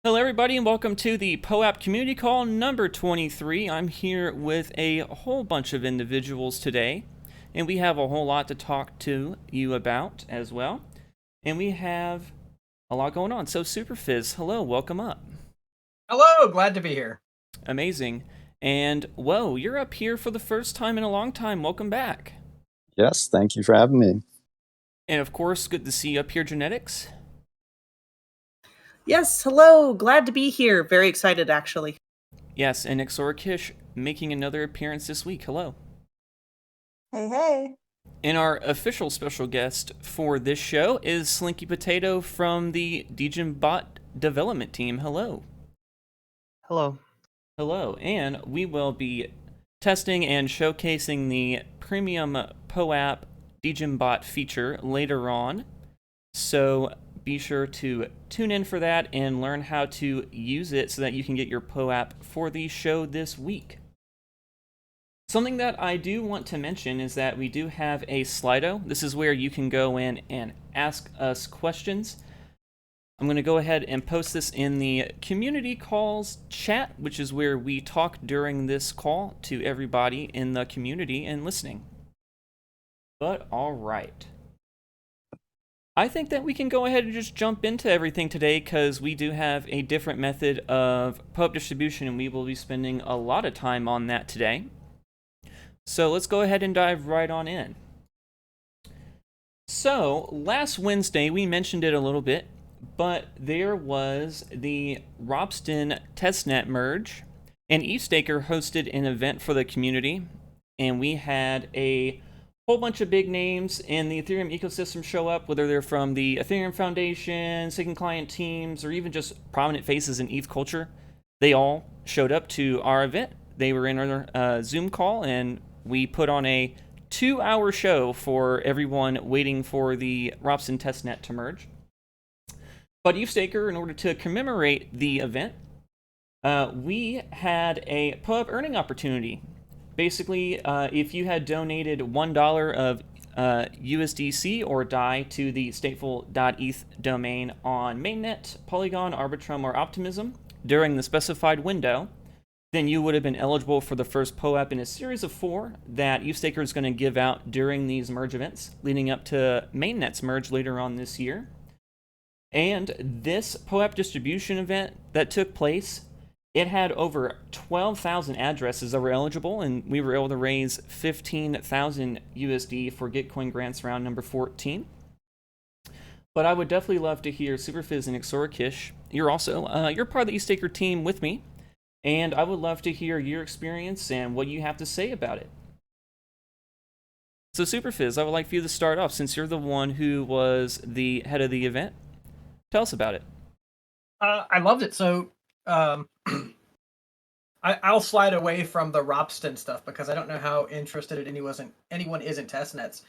Hello, everybody, and welcome to the POAP Community Call number 23. I'm here with a whole bunch of individuals today, and we have a whole lot to talk to you about as well. And we have a lot going on. So, Superphiz, hello, welcome up. Hello, glad to be here. Amazing. And whoa, you're up here for the first time in a long time. Welcome back. Yes, thank you for having me. And of course, good to see you up here, JENetics. Yes, hello. Glad to be here. Very excited, actually. Yes, and Nixorokish making another appearance this week. Hello. Hey, hey. And our official special guest for this show is SlinkyPotato from the DEGEN bot development team. Hello. Hello. Hello. And we will be testing and showcasing the premium POAP DEGEN bot feature later on. So be sure to tune in for that and learn how to use it so that you can get your POAP for the show this week. Something that I do want to mention is that we do have a Slido. This is where you can go in and ask us questions. I'm going to go ahead and post this in the community calls chat, which is where we talk during this call to everybody in the community and listening. But all right. I think that we can go ahead and just jump into everything today because we do have a different method of POAP distribution and we will be spending a lot of time on that today. So let's go ahead and dive right on in. So last Wednesday we mentioned it a little bit, but there was the Ropsten testnet merge, and EthStaker hosted an event for the community, and we had a whole bunch of big names in the Ethereum ecosystem show up, whether they're from the Ethereum Foundation, Sign client teams, or even just prominent faces in ETH culture. They all showed up to our event. They were in our Zoom call, and we put on a 2-hour show for everyone waiting for the Ropsten testnet to merge. But EthStaker, in order to commemorate the event, we had a POAP earning opportunity. Basically, if you had donated $1 of USDC or DAI to the stateful.eth domain on Mainnet, Polygon, Arbitrum, or Optimism during the specified window, then you would have been eligible for the first POAP in a series of 4 that EthStaker is going to give out during these merge events, leading up to Mainnet's merge later on this year. And this POAP distribution event that took place, it had over 12,000 addresses that were eligible, and we were able to raise 15,000 USD for Gitcoin grants round number 14. But I would definitely love to hear Superphiz and Nixorokish. You're part of the EthStaker team with me, and I would love to hear your experience and what you have to say about it. So Superphiz, I would like for you to start off since you're the one who was the head of the event. Tell us about it. I loved it. So I'll slide away from the Ropsten stuff because I don't know how interested anyone is in testnets.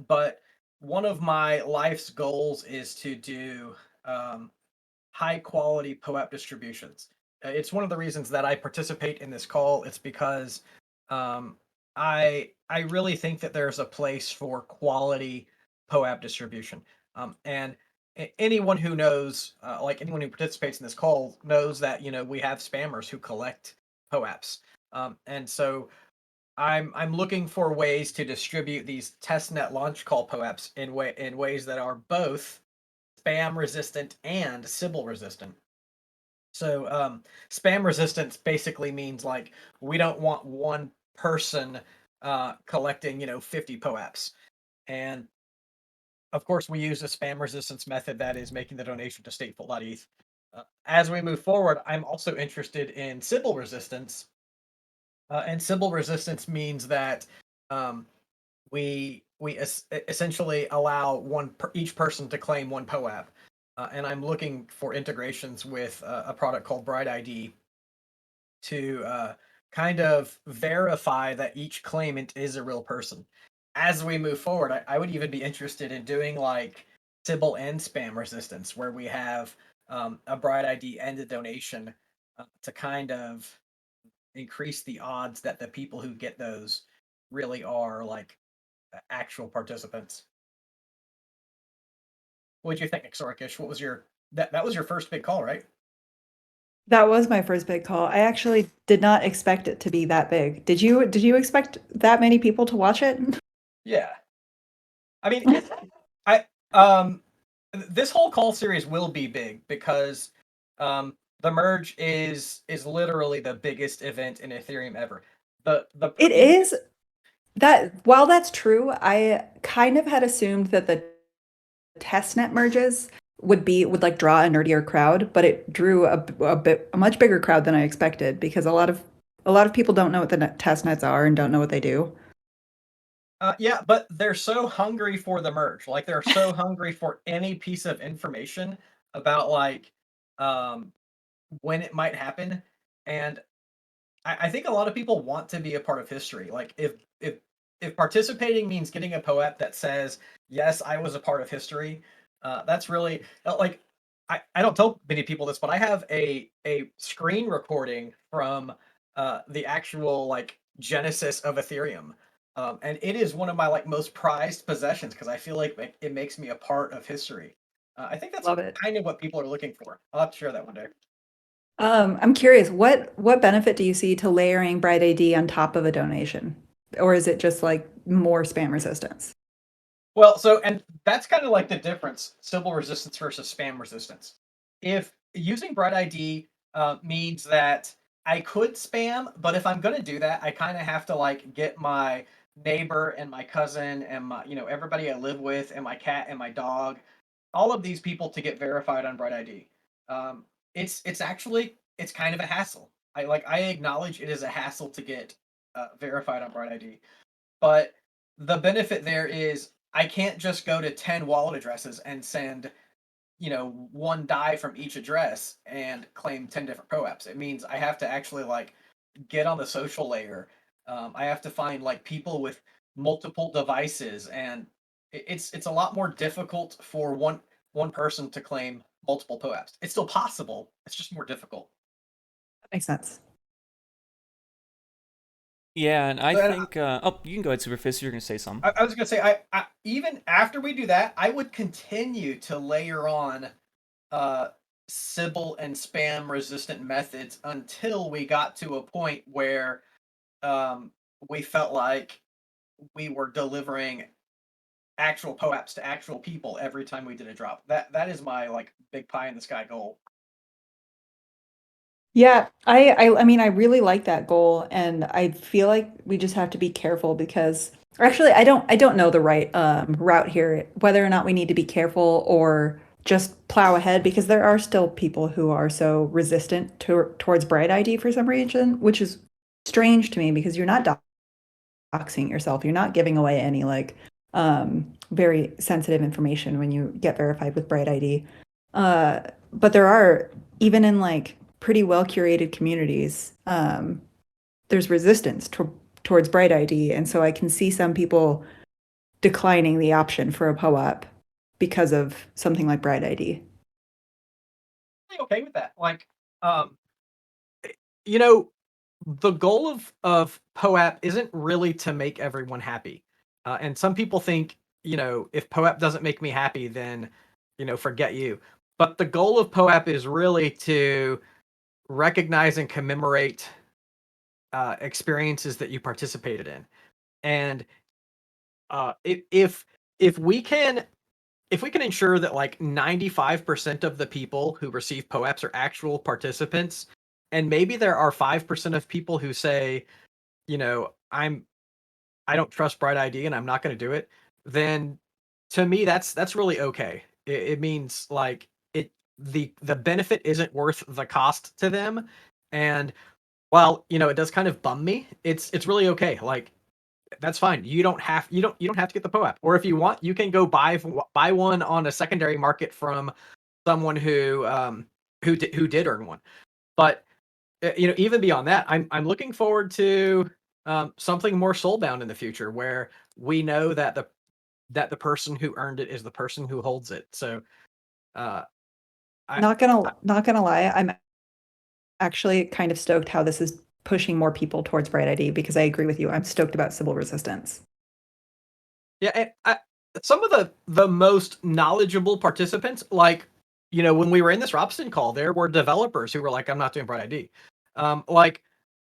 But one of my life's goals is to do high quality POAP distributions. It's one of the reasons that I participate in this call. It's because I really think that there's a place for quality POAP distribution. And anyone who knows, like anyone who participates in this call, knows that we have spammers who collect POAPs, and so I'm looking for ways to distribute these testnet launch call POAPs in ways that are both spam resistant and Sybil resistant. So spam resistance basically means like we don't want one person collecting 50 POAPs, and of course, we use a spam resistance method that is making the donation to stateful.eth. As we move forward, I'm also interested in Sybil resistance. And Sybil resistance means that we essentially allow each person to claim one POAP. And I'm looking for integrations with a product called Bright ID to kind of verify that each claimant is a real person. As we move forward, I would even be interested in doing like Sybil and spam resistance, where we have a Bright ID and a donation to kind of increase the odds that the people who get those really are like actual participants. What did you think, Nixorokish? What was your that was your first big call, right? That was my first big call. I actually did not expect it to be that big. Did you expect that many people to watch it? Yeah. I mean, this whole call series will be big because the merge is literally the biggest event in Ethereum ever. The It is that while that's true, I kind of had assumed that the testnet merges would like draw a nerdier crowd, but it drew a much bigger crowd than I expected because a lot of people don't know what the testnets are and don't know what they do. Yeah, but they're so hungry for the merge. Like they're so hungry for any piece of information about like um when it might happen. And I think a lot of people want to be a part of history. Like if participating means getting a POAP that says, yes, I was a part of history, that's really like I don't tell many people this, but I have a screen recording from the actual like genesis of Ethereum. And it is one of my like most prized possessions because I feel like it makes me a part of history. I think that's Love it. kind of what people are looking for. I'll have to share that one day. I'm curious, what benefit do you see to layering Bright ID on top of a donation? Or is it just like more spam resistance? Well, so and that's kind of like the difference: Sybil resistance versus spam resistance. If using Bright ID means that I could spam, but if I'm going to do that, I kind of have to like get my neighbor and my cousin and my everybody I live with and my cat and my dog, all of these people to get verified on Bright ID. It's actually it's kind of a hassle. I acknowledge it is a hassle to get verified on Bright ID, but the benefit there is I can't just go to 10 wallet addresses and send, one DAI from each address and claim 10 different POAPs. It means I have to actually like get on the social layer. I have to find like people with multiple devices, and it's a lot more difficult for one person to claim multiple POAPs. It's still possible. It's just more difficult. That makes sense. Yeah, and I So, think. Oh, you can go ahead, Superfist. You're going to say something. I was gonna say, I even after we do that, I would continue to layer on Sybil and spam resistant methods until we got to a point where we felt like we were delivering actual POAPs to actual people every time we did a drop. That is my like big pie in the sky goal. Yeah, I mean I really like that goal and I feel like we just have to be careful because or actually I don't know the right route here whether or not we need to be careful or just plow ahead because there are still people who are so resistant towards Bright ID for some reason, which is strange to me because you're not doxing yourself. You're not giving away any like very sensitive information when you get verified with Bright ID. But there are even in like pretty well curated communities, there's resistance towards Bright ID, and so I can see some people declining the option for a POAP because of something like Bright ID. I'm okay with that. Like, you know, the goal of POAP isn't really to make everyone happy. And some people think, if POAP doesn't make me happy, then, forget you. But the goal of POAP is really to recognize and commemorate experiences that you participated in. And if we can ensure that like 95% of the people who receive POAPs are actual participants, and maybe there are 5% of people who say, I don't trust Bright ID and I'm not going to do it, then to me that's really okay. It means like the benefit isn't worth the cost to them, and while it does kind of bum me, it's really okay. Like that's fine. You don't have to get the POAP, or if you want, you can go buy one on a secondary market from someone who did earn one. But even beyond that, I'm looking forward to something more soulbound in the future, where we know that the person who earned it is the person who holds it. So, Not gonna lie, I'm actually kind of stoked how this is pushing more people towards Bright ID because I agree with you. I'm stoked about Sybil resistance. yeah, and some of the most knowledgeable participants, like when we were in this Robston call, there were developers who were like, I'm not doing Bright ID. Like,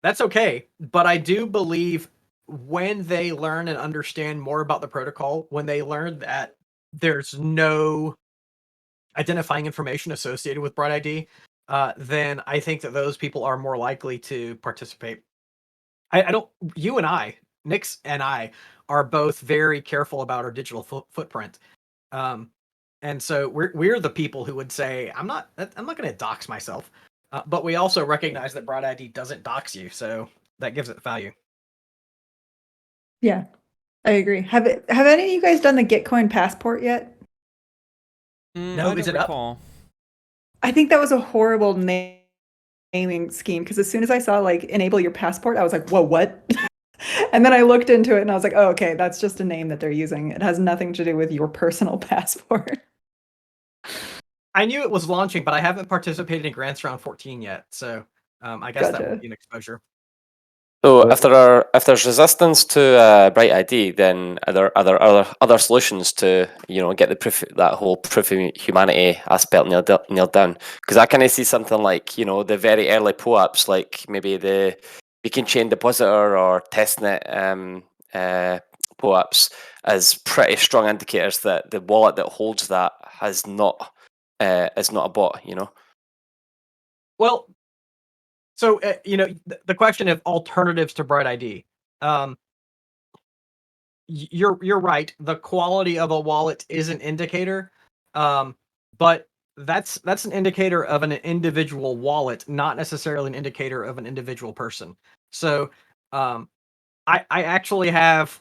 that's okay. But I do believe when they learn and understand more about the protocol, when they learn that there's no identifying information associated with Bright ID, then I think that those people are more likely to participate. You and I, Nix and I, are both very careful about our digital footprint. And so we're the people who would say, I'm not going to dox myself. But we also recognize that Bright ID doesn't dox you, so that gives it value. Yeah, I agree. Have any of you guys done the Gitcoin passport yet? No, I is don't it up? recall. I think that was a horrible naming scheme because as soon as I saw like enable your passport, I was like, whoa, what? And then I looked into it and I was like, oh, okay, that's just a name that they're using. It has nothing to do with your personal passport. I knew it was launching, but I haven't participated in Grants Round 14 yet, so I guess that Gotcha. would be an exposure. So if there's resistance to Bright ID, then are there other solutions to get that whole proof of humanity aspect nailed down? Because I kind of see something like the very early POAPs, like maybe the beacon chain depositor or testnet POAPs, as pretty strong indicators that the wallet that holds that is not a bot. Well, so the question of alternatives to Bright ID. You're right. The quality of a wallet is an indicator, but that's an indicator of an individual wallet, not necessarily an indicator of an individual person. So, I actually have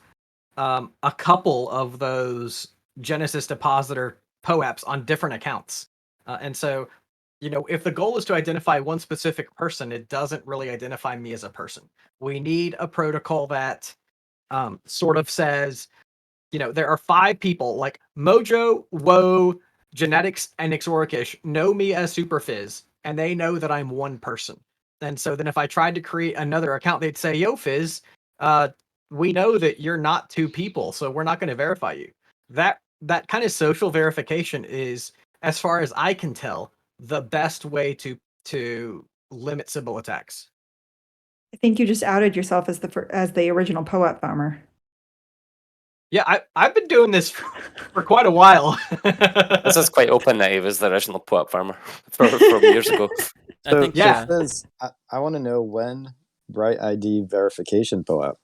a couple of those Genesis depositor POAPs on different accounts, and so if the goal is to identify one specific person, it doesn't really identify me as a person. We need a protocol that sort of says, there are 5 people like Mojo, Woe, JENetics, and Nixorokish know me as Superphiz, and they know that I'm one person. And so then if I tried to create another account, they'd say, yo, Fizz, we know that you're not 2 people, so we're not going to verify you. That kind of social verification is, as far as I can tell, the best way to limit Sybil attacks. I think you just outed yourself as the original POAP farmer. Yeah, I've been doing this for quite a while. This is quite open that he was the original POAP farmer from years ago. I think, yeah. Fizz, I want to know when Bright ID verification POAP.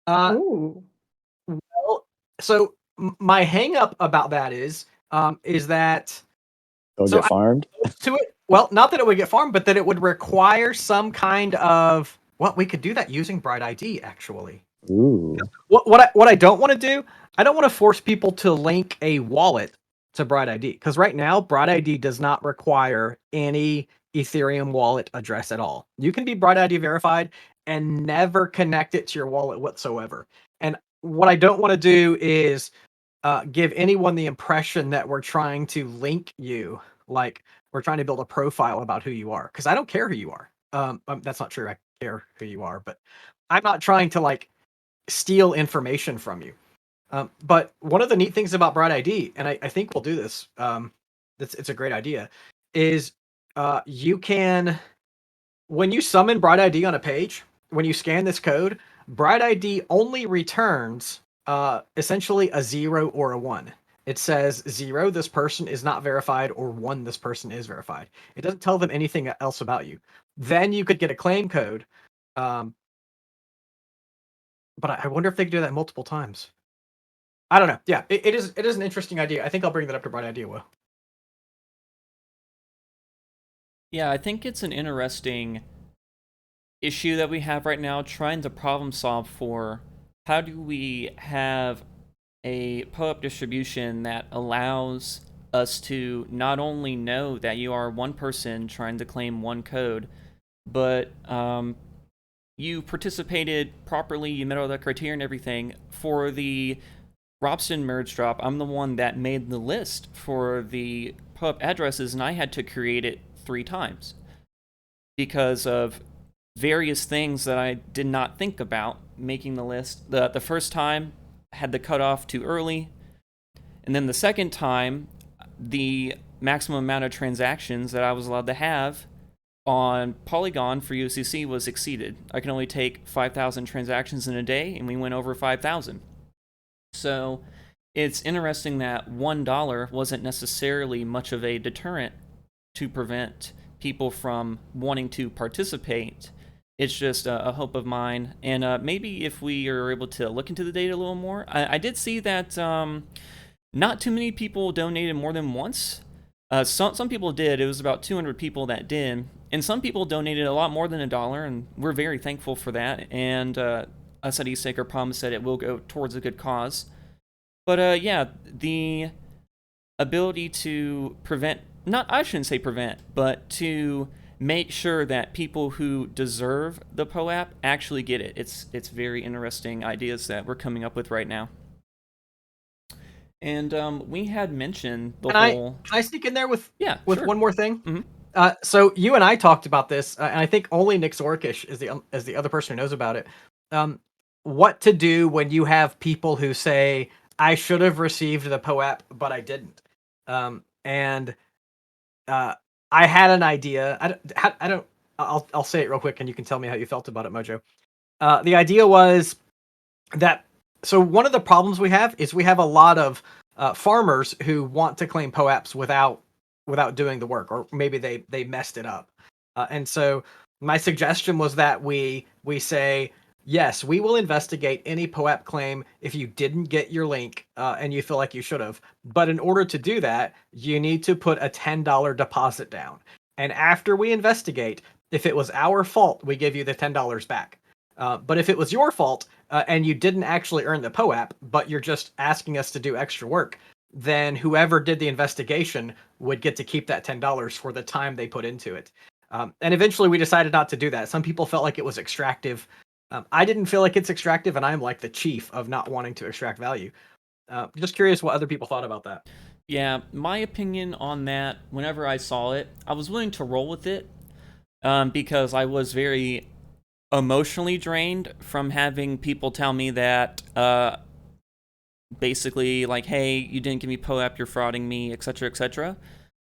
Ooh. Well, so my hang up about that is that Get farmed? to it. Well, not that it would get farmed, but that it would require some kind of. Well, we could do that using Bright ID, actually. Ooh. What I don't want to do, I don't want to force people to link a wallet to Bright ID, because right now Bright ID does not require any Ethereum wallet address at all. You can be Bright ID verified and never connect it to your wallet whatsoever. And what I don't want to do is give anyone the impression that we're trying to link you, like we're trying to build a profile about who you are, because I don't care who you are. That's not true. I care who you are, but I'm not trying to like steal information from you. But one of the neat things about Bright ID, and I think we'll do this, it's a great idea, is you can, when you summon Bright ID on a page, when you scan this code, Bright ID only returns essentially a 0 or a 1. It says 0, this person is not verified, or 1, this person is verified. It doesn't tell them anything else about you. Then you could get a claim code. But I wonder if they could do that multiple times. I don't know. Yeah, it is an interesting idea. I think I'll bring that up to Bright Idea, Will. Yeah, I think it's an interesting issue that we have right now, trying to problem solve for how do we have a POAP distribution that allows us to not only know that you are one person trying to claim one code, but you participated properly, you met all the criteria and everything. For the Robston merge drop, I'm the one that made the list for the POAP addresses, and I had to create it 3 times because of various things that I did not think about making the list. The first time, I had the cutoff too early, and then the second time, the maximum amount of transactions that I was allowed to have on Polygon for USDC was exceeded. I can only take 5,000 transactions in a day, and we went over 5,000. So it's interesting that $1 wasn't necessarily much of a deterrent to prevent people from wanting to participate. It's just a hope of mine. And maybe if we are able to look into the data a little more, I did see that not too many people donated more than once. Some people did. It was about 200 people that did. And some people donated a lot more than $1, and we're very thankful for that. And us at eStaker promise that it will go towards a good cause. But yeah, the ability to prevent, I shouldn't say prevent, but to make sure that people who deserve the POAP actually get it. It's very interesting ideas that we're coming up with right now. And we had mentioned the whole... Can I sneak in there with sure. one more thing? Mm-hmm. So you and I talked about this, and I think only Nixorokish is the other person who knows about it. What to do when you have people who say, I should have received the POAP, but I didn't. And I had an idea. I'll say it real quick, and you can tell me how you felt about it, Mojo. The idea was that, so one of the problems we have is we have a lot of farmers who want to claim POAPs without doing the work, or maybe they messed it up. And so my suggestion was that we say, yes, we will investigate any POAP claim if you didn't get your link and you feel like you should have. But in order to do that, you need to put a $10 deposit down. And after we investigate, if it was our fault, we give you the $10 back. But if it was your fault and you didn't actually earn the POAP, but you're just asking us to do extra work, then whoever did the investigation would get to keep that $10 for the time they put into it. And eventually we decided not to do that. Some people felt like it was extractive. I didn't feel like it's extractive, and I'm like the chief of not wanting to extract value. Just curious what other people thought about that. Yeah, my opinion on that, whenever I saw it, I was willing to roll with it because I was very emotionally drained from having people tell me that basically like, hey, you didn't give me POAP, you're frauding me, etc., etc.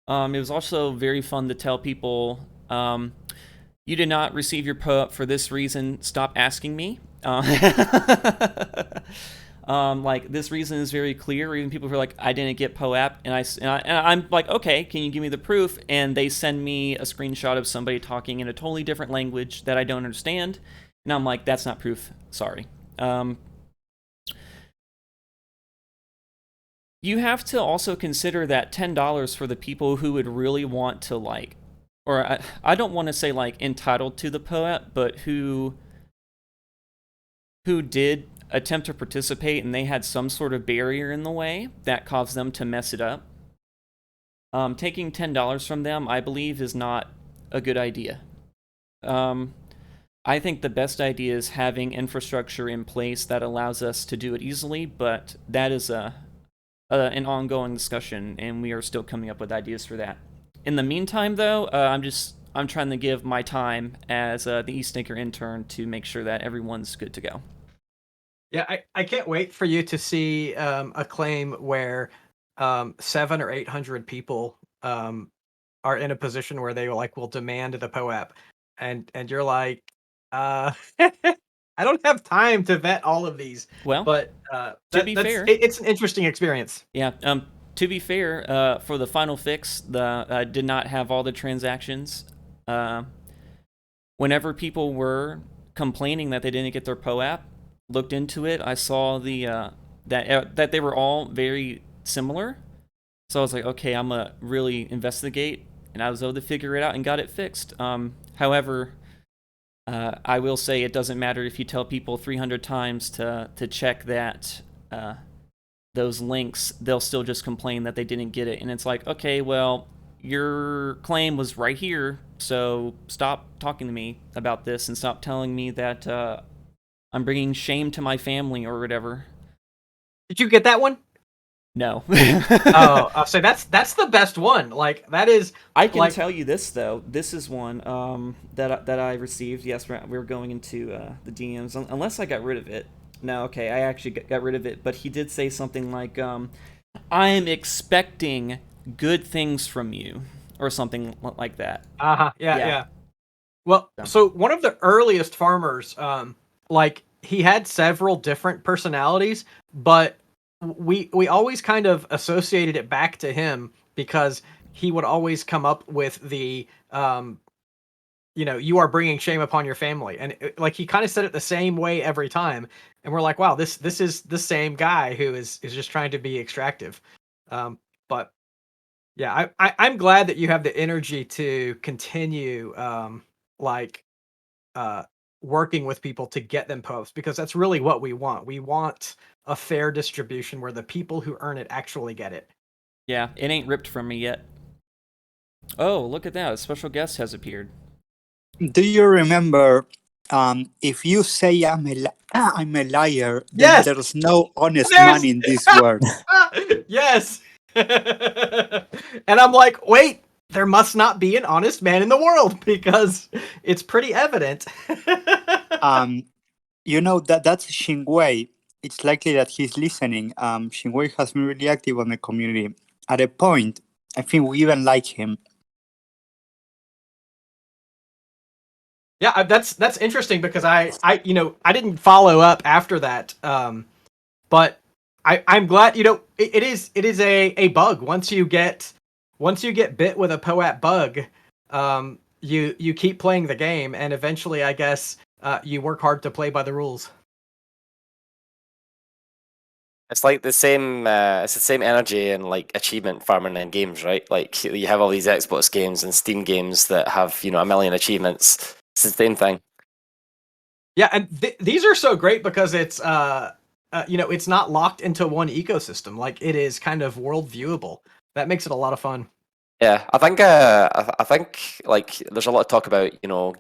It was also very fun to tell people, you did not receive your POAP for this reason, stop asking me. Like, this reason is very clear. Even people who are like, I didn't get POAP, and I'm like, okay, can you give me the proof? And they send me a screenshot of somebody talking in a totally different language that I don't understand, and I'm like, that's not proof, sorry. You have to also consider that $10 for the people who would really want to, like, or I don't want to say like entitled to the POAP, but who did attempt to participate and they had some sort of barrier in the way that caused them to mess it up. Taking $10 from them, I believe, is not a good idea. I think the best idea is having infrastructure in place that allows us to do it easily, but that is an ongoing discussion, and we are still coming up with ideas for that. In the meantime, though, I'm trying to give my time as the eStaker intern to make sure that everyone's good to go. Yeah, I can't wait for you to see a claim where 700 or 800 people are in a position where they will demand the POAP, and you're like, I don't have time to vet all of these. Well, but to be fair, it's an interesting experience. Yeah. To be fair, for the final fix, did not have all the transactions. Whenever people were complaining that they didn't get their POAP, looked into it, I saw that they were all very similar. So I was like, okay, I'm gonna really investigate, and I was able to figure it out and got it fixed. However, I will say it doesn't matter if you tell people 300 times to check that those links, they'll still just complain that they didn't get it. And it's like, okay, well, your claim was right here, so stop talking to me about this and stop telling me that I'm bringing shame to my family or whatever. Did you get that one? No. So that's the best one. Like, that is. I can tell you this though. This is one that I received. Yes, we're going into the DMs unless I got rid of it. No, okay, I actually got rid of it. But he did say something like, "I'm expecting good things from you, or something like that. Yeah, Yeah. yeah. Well, so one of the earliest farmers, like he had several different personalities, but we always kind of associated it back to him because he would always come up with the you are bringing shame upon your family, and like he kind of said it the same way every time, and we're like, wow, this is the same guy who is just trying to be extractive. But yeah, I'm glad that you have the energy to continue like working with people to get them posts, because that's really what we want. We want a fair distribution where the people who earn it actually get it. Yeah, it ain't ripped from me yet. Oh, look at that. A special guest has appeared. Do you remember, if you say I'm a liar, then Yes! there's no honest There's- man in this world. Yes. And I'm like, wait, there must not be an honest man in the world, because it's pretty evident. You know, that's Xingwei. It's likely that he's listening. Xingwei has been really active on the community. At a point, I think we even like him. Yeah, that's interesting, because I didn't follow up after that. But I'm glad, it is a bug. Once you get bit with a POAP bug, you keep playing the game, and eventually, I guess, you work hard to play by the rules. It's like the same. It's the same energy and like achievement farming in games, right? Like you have all these Xbox games and Steam games that have a million achievements. It's the same thing. Yeah, and these are so great because it's it's not locked into one ecosystem. Like, it is kind of world viewable. That makes it a lot of fun. Yeah, I think like there's a lot of talk about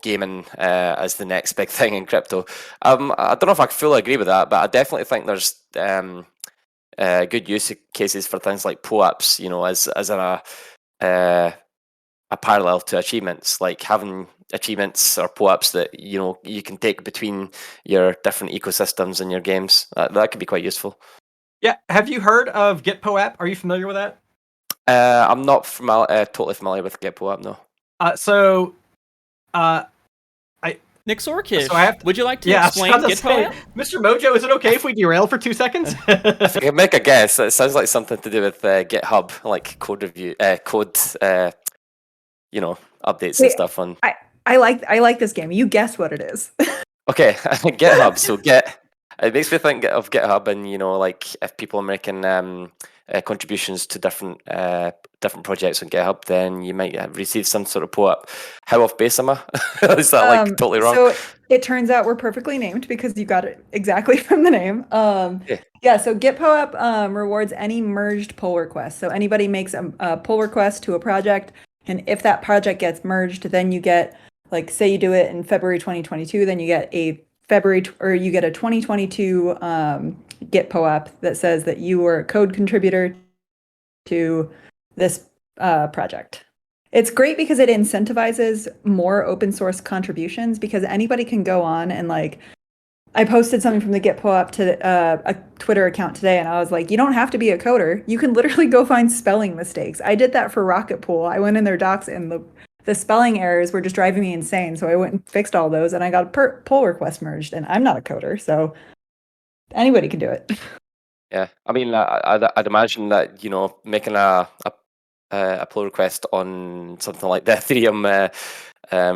gaming as the next big thing in crypto. I don't know if I fully agree with that, but I definitely think there's good use cases for things like POAPs, as a parallel to achievements, like having achievements or POAPs that you can take between your different ecosystems and your games. That could be quite useful. Yeah, have you heard of Get POAP? Are you familiar with that? I'm not totally familiar with Get POAP, no. Nixorokish, So I have would you like to Yeah, explain I was about to say, GitPoAP? Mr. Mojo, is it okay if we derail for 2 seconds? If I can make a guess, it sounds like something to do with GitHub, like code review, updates and Wait, stuff on. I like this game. You guess what it is. Okay, GitHub. So it makes me think of GitHub, and like if people are making contributions to different projects on GitHub, then you might receive some sort of POAP. How off base am I? Is that totally wrong? So it turns out we're perfectly named because you got it exactly from the name. Yeah. So Git POAP rewards any merged pull request. So anybody makes a pull request to a project, and if that project gets merged, then you get, like, say you do it in February 2022, then you get a 2022 Git POAP that says that you were a code contributor to this project. It's great because it incentivizes more open source contributions, because anybody can go on and, like, I posted something from the Git POAP to a Twitter account today, and I was like, you don't have to be a coder. You can literally go find spelling mistakes. I did that for Rocket Pool. I went in their docs, and the spelling errors were just driving me insane. So I went and fixed all those, and I got a pull request merged, and I'm not a coder, so anybody can do it. Yeah, I mean, I'd imagine that making a pull request on something like the Ethereum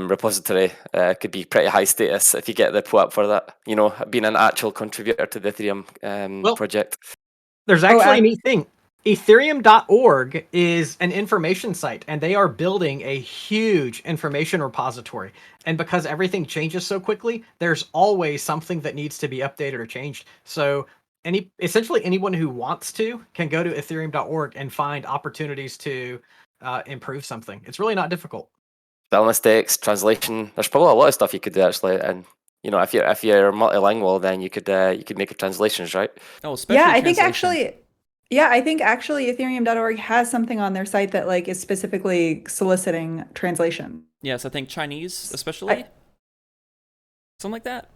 repository could be pretty high status if you get the POAP for that. Being an actual contributor to the Ethereum project. There's actually a neat thing. Ethereum.org is an information site, and they are building a huge information repository. And because everything changes so quickly, there's always something that needs to be updated or changed. So essentially anyone who wants to can go to Ethereum.org and find opportunities to improve something. It's really not difficult. Spell mistakes, translation. There's probably a lot of stuff you could do actually, and if you're multilingual, then you could make translations, right? Oh, especially I think actually Ethereum.org has something on their site that, like, is specifically soliciting translation. Yes, I think Chinese, especially. Something like that.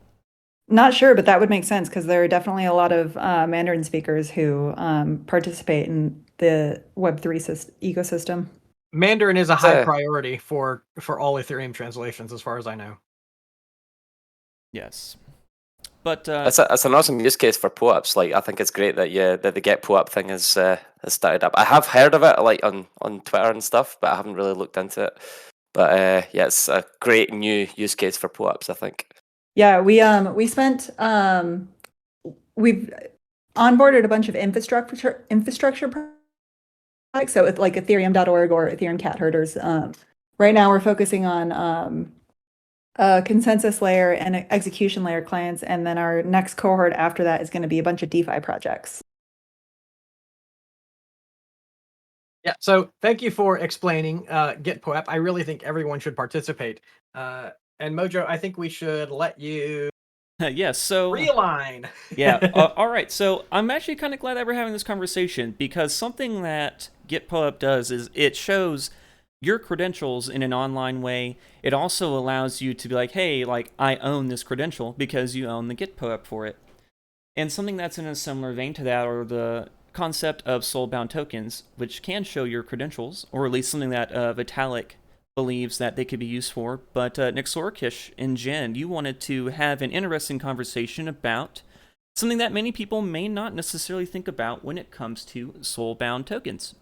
Not sure, but that would make sense, because there are definitely a lot of Mandarin speakers who participate in the Web3 ecosystem. Mandarin is a high So- priority for all Ethereum translations, as far as I know. Yes. But It's an awesome use case for POAPs. Like, I think it's great that the Get POAP thing has started up. I have heard of it, like on Twitter and stuff, but I haven't really looked into it. But yeah, it's a great new use case for POAPs, I think. Yeah, we spent we've onboarded a bunch of infrastructure projects, so it's like Ethereum.org or Ethereum cat herders. Right now we're focusing on a consensus layer and an execution layer clients, and then our next cohort after that is going to be a bunch of DeFi projects. Yeah, so thank you for explaining Get POAP. I really think everyone should participate. And Mojo, I think we should let you yes, so realign. yeah, all right. So I'm actually kind of glad that we're having this conversation, because something that Get POAP does is it shows your credentials in an online way. It also allows you to be like, hey, like, I own this credential because you own the Get POAP for it. And something that's in a similar vein to that are the concept of soulbound tokens, which can show your credentials, or at least something that Vitalik believes that they could be used for. But Nixorokish and Jen, you wanted to have an interesting conversation about something that many people may not necessarily think about when it comes to soulbound tokens.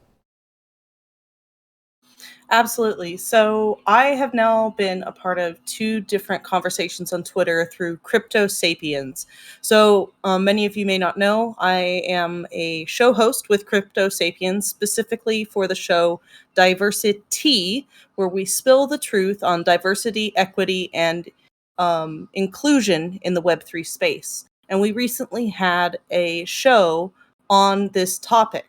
Absolutely. So I have now been a part of 2 different conversations on Twitter through Crypto Sapiens. So many of you may not know, I am a show host with Crypto Sapiens, specifically for the show Diversity, where we spill the truth on diversity, equity, and inclusion in the Web3 space. And we recently had a show on this topic.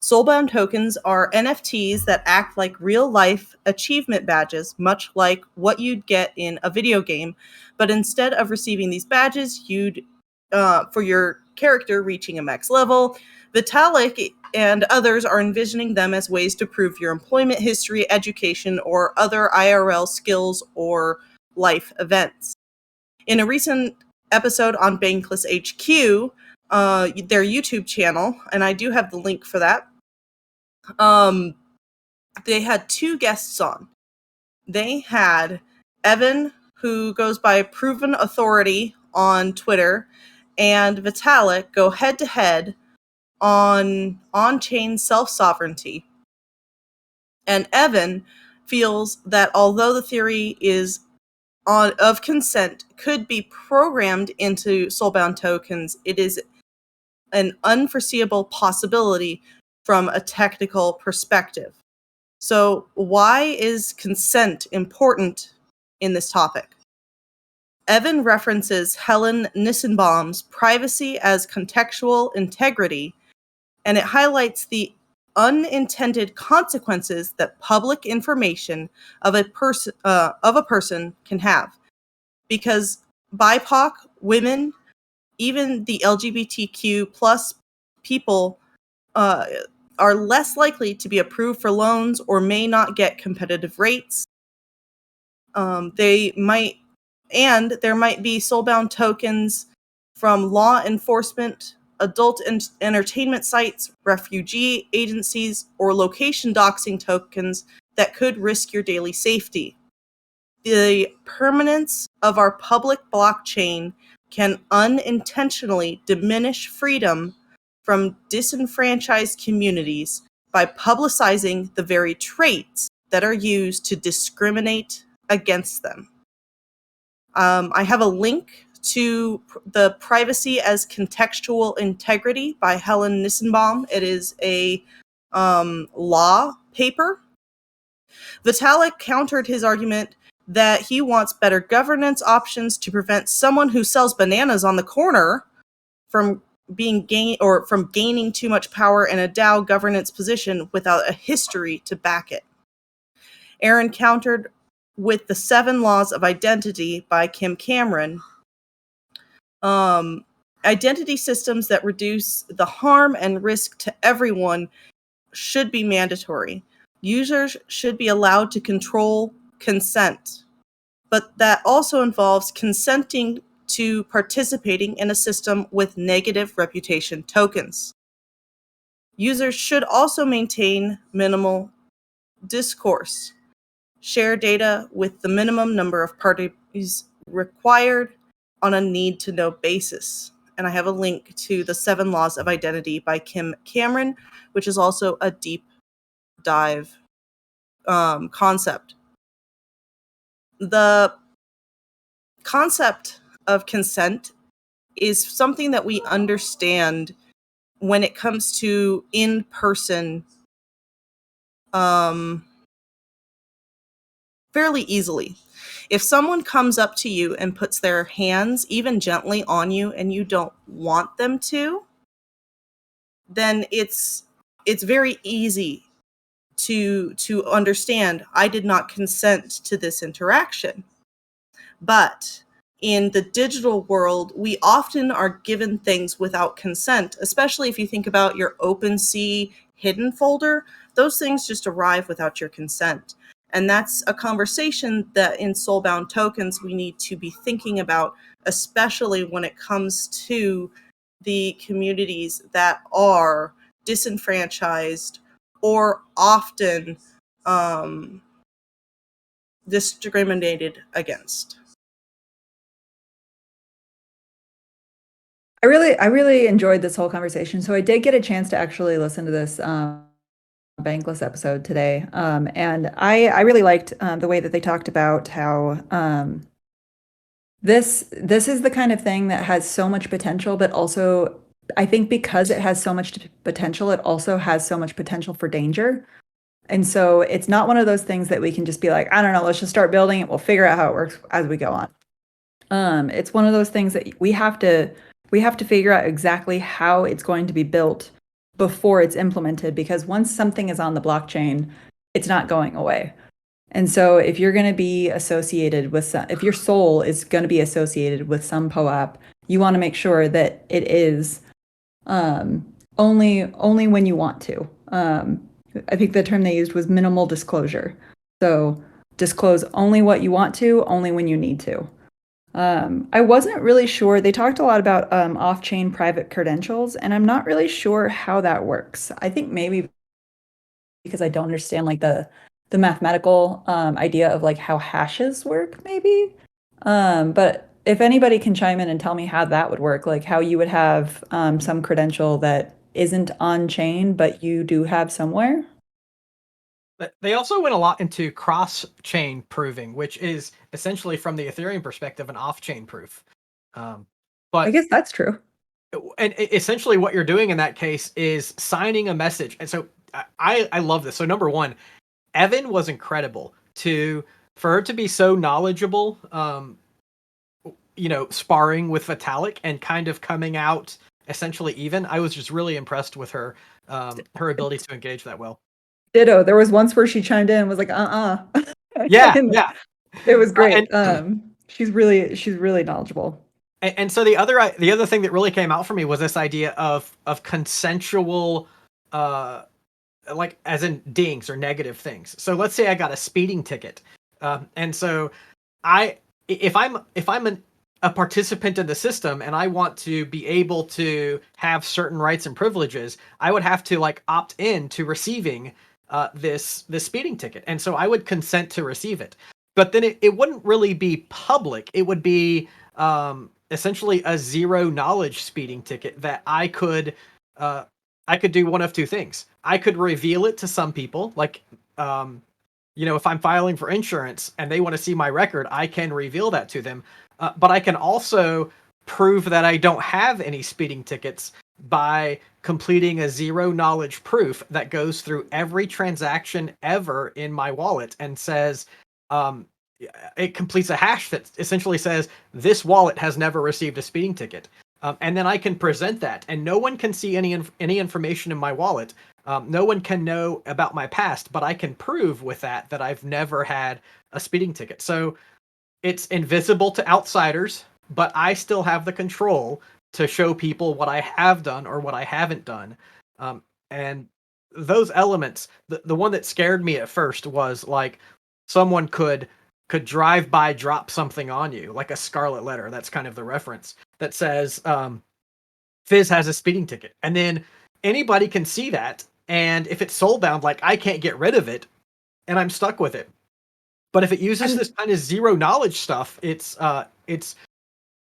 Soulbound tokens are NFTs that act like real-life achievement badges, much like what you'd get in a video game. But instead of receiving these badges, you'd for your character reaching a max level, Vitalik and others are envisioning them as ways to prove your employment history, education, or other IRL skills or life events. In a recent episode on Bankless HQ, their YouTube channel, and I do have the link for that, they had 2 guests on. They had Evan, who goes by Proven Authority on Twitter, and Vitalik go head-to-head on on-chain self-sovereignty. And Evan feels that although the theory of consent could be programmed into soulbound tokens, it is an unforeseeable possibility from a technical perspective. So why is consent important in this topic? Evan references Helen Nissenbaum's Privacy as Contextual Integrity, and it highlights the unintended consequences that public information of a person can have. Because BIPOC, women, even the LGBTQ plus people are less likely to be approved for loans or may not get competitive rates. There might be soulbound tokens from law enforcement, adult entertainment sites, refugee agencies, or location doxing tokens that could risk your daily safety. The permanence of our public blockchain can unintentionally diminish freedom from disenfranchised communities by publicizing the very traits that are used to discriminate against them. I have a link to the Privacy as Contextual Integrity by Helen Nissenbaum. It is a law paper. Vitalik countered his argument that he wants better governance options to prevent someone who sells bananas on the corner from gaining too much power in a DAO governance position without a history to back it. Aaron countered with the 7 Laws of Identity by Kim Cameron. Identity systems that reduce the harm and risk to everyone should be mandatory. Users should be allowed to control consent, but that also involves consenting to participating in a system with negative reputation tokens. Users should also maintain minimal discourse, share data with the minimum number of parties required on a need-to-know basis. And I have a link to the 7 Laws of Identity by Kim Cameron, which is also a deep dive concept. The concept of consent is something that we understand when it comes to in-person fairly easily. If someone comes up to you and puts their hands even gently on you and you don't want them to, then it's very easy to understand, I did not consent to this interaction. But in the digital world, we often are given things without consent, especially if you think about your OpenSea hidden folder. Those things just arrive without your consent. And that's a conversation that in Soulbound Tokens we need to be thinking about, especially when it comes to the communities that are disenfranchised or often discriminated against. I really enjoyed this whole conversation. So I did get a chance to actually listen to this Bankless episode today, and I really liked the way that they talked about how this is the kind of thing that has so much potential, but also I think because it has so much potential, it also has so much potential for danger. And so it's not one of those things that we can just be like, I don't know, let's just start building it. We'll figure out how it works as we go on. It's one of those things that we have to figure out exactly how it's going to be built before it's implemented, because once something is on the blockchain, it's not going away. And so if you're going to be associated with if your soul is going to be associated with some POAP, you want to make sure that it is only when you want to. I think the term they used was minimal disclosure. So disclose only what you want to, only when you need to. I wasn't really sure. They talked a lot about off-chain private credentials, and I'm not really sure how that works. I think maybe because I don't understand like the mathematical idea of like how hashes work, maybe. But if anybody can chime in and tell me how that would work, like how you would have some credential that isn't on-chain, but you do have somewhere. They also went a lot into cross-chain proving, which is essentially, from the Ethereum perspective, an off-chain proof. But I guess that's true. And essentially what you're doing in that case is signing a message. And so I love this. So number one, Evan was incredible for her to be so knowledgeable, sparring with Vitalik and kind of coming out essentially even. I was just really impressed with her ability to engage that well. Ditto. There was once where she chimed in and was like, Yeah. It was great. She's really knowledgeable. And so the other thing that really came out for me was this idea of consensual, like as in dings or negative things. So let's say I got a speeding ticket, and so if I'm a participant in the system and I want to be able to have certain rights and privileges, I would have to like opt in to receiving this speeding ticket, and so I would consent to receive it. But then it wouldn't really be public. It would be essentially a zero knowledge speeding ticket that I could do one of two things. I could reveal it to some people, like if I'm filing for insurance and they want to see my record, I can reveal that to them. But I can also prove that I don't have any speeding tickets by completing a zero knowledge proof that goes through every transaction ever in my wallet and says, it completes a hash that essentially says this wallet has never received a speeding ticket. And then I can present that, and no one can see any information in my wallet. No one can know about my past, but I can prove with that I've never had a speeding ticket. So it's invisible to outsiders, but I still have the control to show people what I have done or what I haven't done. And those elements, the one that scared me at first was like someone could drive by, drop something on you, like a scarlet letter. That's kind of the reference that says Fizz has a speeding ticket. And then anybody can see that, and if it's soulbound, like I can't get rid of it, and I'm stuck with it. But if it uses this kind of zero knowledge stuff, it's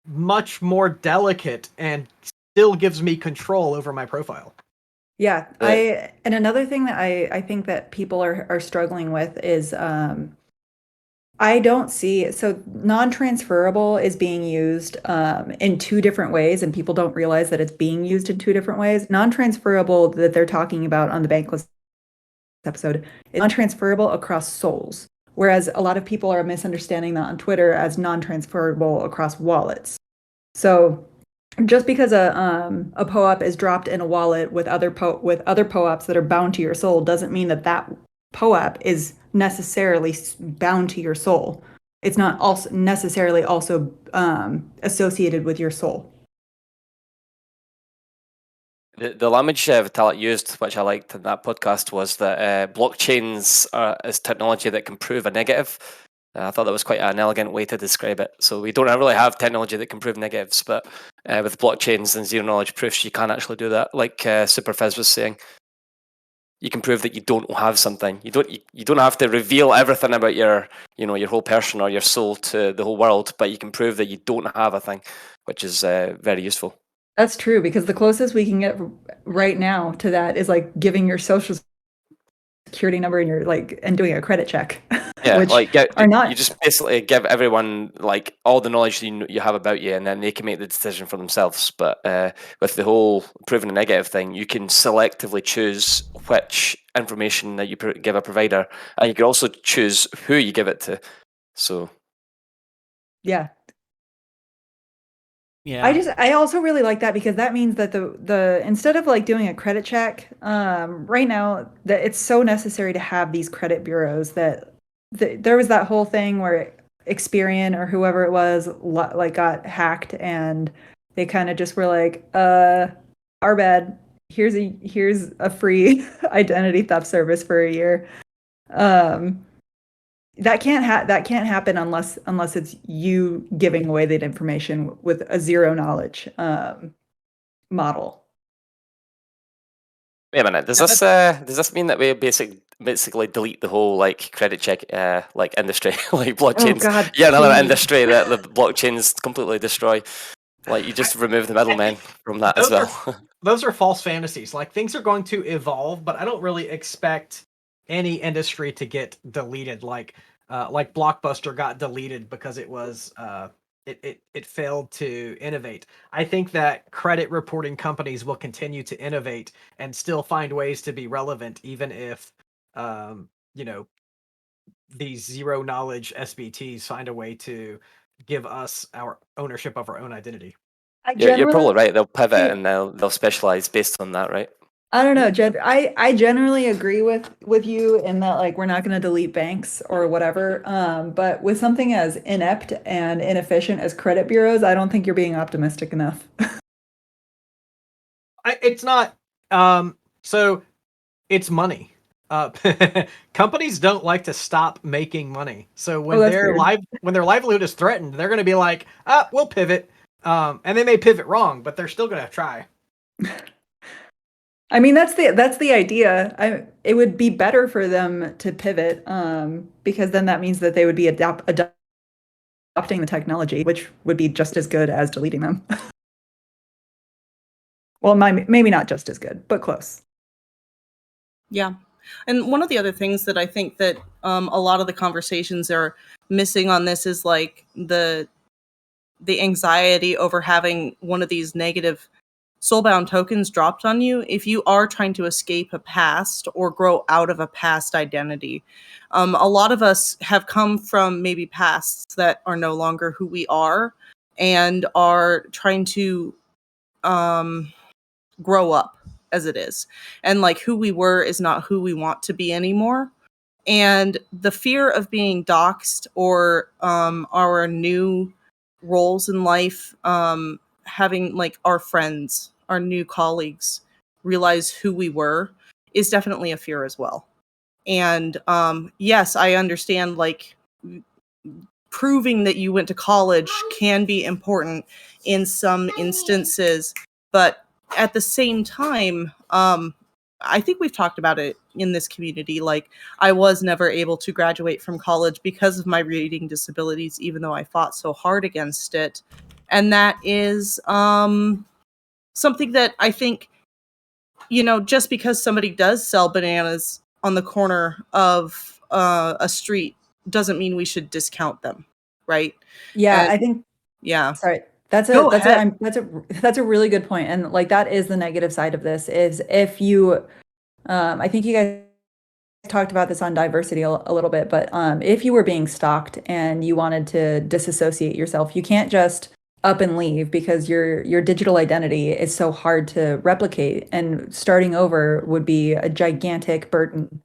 much more delicate and still gives me control over my profile. Yeah, and another thing that I think that people are struggling with is I don't see, so non-transferable is being used in two different ways, and people don't realize that it's being used in two different ways. Non-transferable that they're talking about on the Bankless episode is non-transferable across souls, whereas a lot of people are misunderstanding that on Twitter as non-transferable across wallets. So just because a POAP is dropped in a wallet with other POAPs that are bound to your soul doesn't mean that that POAP is necessarily bound to your soul. It's not also necessarily also associated with your soul. The language Vitalik used, which I liked in that podcast, was that blockchains is technology that can prove a negative. I thought that was quite an elegant way to describe it. So we don't really have technology that can prove negatives, but with blockchains and zero knowledge proofs, you can actually do that. Like Superphiz was saying, you can prove that you don't have something. You don't have to reveal everything about your whole person or your soul to the whole world, but you can prove that you don't have a thing, which is very useful. That's true, because the closest we can get right now to that is like giving your social security number and and doing a credit check. Yeah, which you just basically give everyone like all the knowledge you have about you, and then they can make the decision for themselves. But with the whole proving a negative thing, you can selectively choose which information that you give a provider, and you can also choose who you give it to. So yeah. Yeah. I also really like that, because that means that the instead of like doing a credit check, right now that it's so necessary to have these credit bureaus that there was that whole thing where Experian or whoever it was like got hacked, and they kind of just were like, our bad. Here's a free identity theft service for a year. That can't happen unless it's you giving away that information with a zero knowledge model. wait a minute, does this mean that we basically delete the whole like credit check like industry, like blockchains? Oh God, yeah, another please. industry that the blockchains completely destroy. Like you just remove the middlemen from that as well. Those are false fantasies. Like things are going to evolve, but I don't really expect any industry to get deleted. Like Blockbuster got deleted because it was it failed to innovate. I think that credit reporting companies will continue to innovate and still find ways to be relevant, even if these zero knowledge SBTs find a way to give us our ownership of our own identity. You're probably right. They'll pivot and they'll specialize based on that, right? I don't know, Jed. I generally agree with you in that, like, we're not going to delete banks or whatever. But with something as inept and inefficient as credit bureaus, I don't think you're being optimistic enough. It's not. So it's money. Companies don't like to stop making money. So when their livelihood is threatened, they're going to be like, we'll pivot. And they may pivot wrong, but they're still going to try. I mean, that's the idea. It would be better for them to pivot, because then that means that they would be adopting the technology, which would be just as good as deleting them. Well, maybe not just as good, but close. Yeah. And one of the other things that I think that a lot of the conversations are missing on this is like the anxiety over having one of these negative soulbound tokens dropped on you if you are trying to escape a past or grow out of a past identity. A lot of us have come from maybe pasts that are no longer who we are and are trying to grow up as it is. And like who we were is not who we want to be anymore. And the fear of being doxxed or our new roles in life, having like our friends, our new colleagues realize who we were is definitely a fear as well. And yes, I understand like proving that you went to college can be important in some instances, but at the same time, I think we've talked about it in this community. Like, I was never able to graduate from college because of my reading disabilities, even though I fought so hard against it. And that is something that I think, just because somebody does sell bananas on the corner of a street doesn't mean we should discount them, right? Yeah, And- I think. Yeah. Sorry, that's a really good point, and like that is the negative side of this. Is if you, I think you guys talked about this on diversity a little bit, but if you were being stalked and you wanted to disassociate yourself, you can't just up and leave because your digital identity is so hard to replicate, and starting over would be a gigantic burden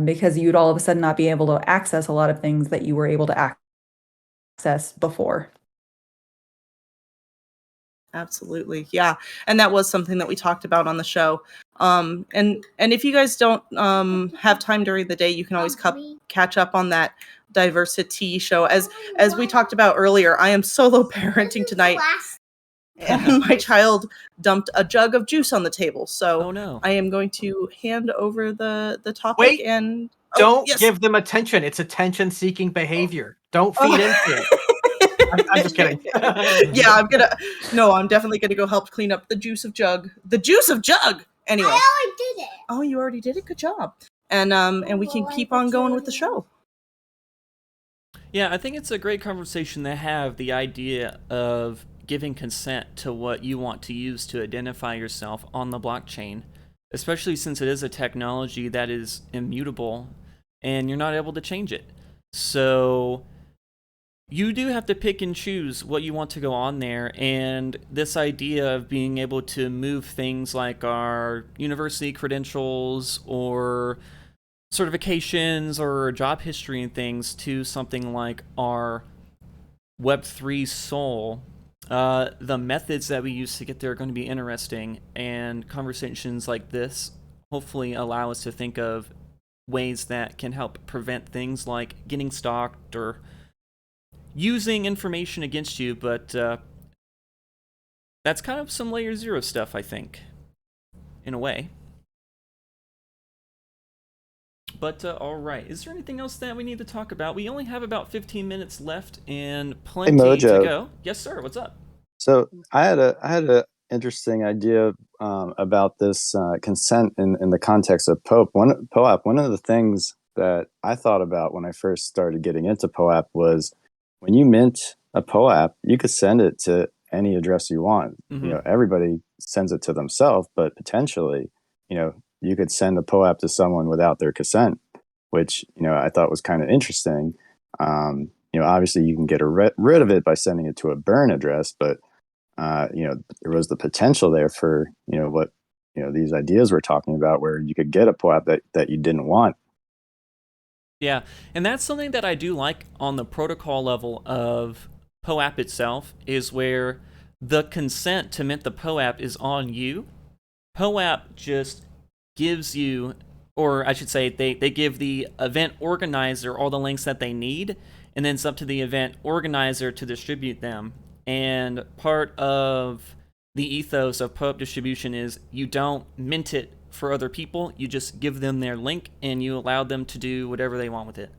because you'd all of a sudden not be able to access a lot of things that you were able to access before. Absolutely. Yeah. And that was something that we talked about on the show. And if you guys don't have time during the day, you can always catch up on that diversity show. As we talked about earlier, I am solo parenting tonight. And my child dumped a jug of juice on the table. So Oh no. I am going to hand over the topic. Wait, and Don't yes. give them attention. It's attention-seeking behavior. Don't feed into it. I'm just kidding. Yeah, I'm definitely gonna go help clean up the juice of jug. The juice of jug. Anyway. I already did it. Oh, you already did it. Good job. And we can keep on going with the show. Yeah, I think it's a great conversation to have, the idea of giving consent to what you want to use to identify yourself on the blockchain, especially since it is a technology that is immutable and you're not able to change it. So you do have to pick and choose what you want to go on there, and this idea of being able to move things like our university credentials or certifications or job history and things to something like our Web3 soul, the methods that we use to get there are going to be interesting, and conversations like this hopefully allow us to think of ways that can help prevent things like getting stalked or using information against you, but that's kind of some layer 0 stuff, I think, in a way. But all right, is there anything else that we need to talk about? We only have about 15 minutes left and plenty to go. Yes, sir. What's up? So I had a interesting idea about this consent in the context of POAP. One of the things that I thought about when I first started getting into POAP was when you mint a POAP, you could send it to any address you want. Mhm. Everybody sends it to themselves, but potentially, you could send a POAP to someone without their consent, which, I thought was kind of interesting. Obviously you can get rid of it by sending it to a burn address, but, there was the potential there for, what, these ideas we're talking about where you could get a POAP that you didn't want. Yeah, and that's something that I do like on the protocol level of POAP itself, is where the consent to mint the POAP is on you. POAP just gives you, or I should say, they give the event organizer all the links that they need, and then it's up to the event organizer to distribute them. And part of the ethos of POAP distribution is you don't mint it for other people, you just give them their link and you allow them to do whatever they want with it.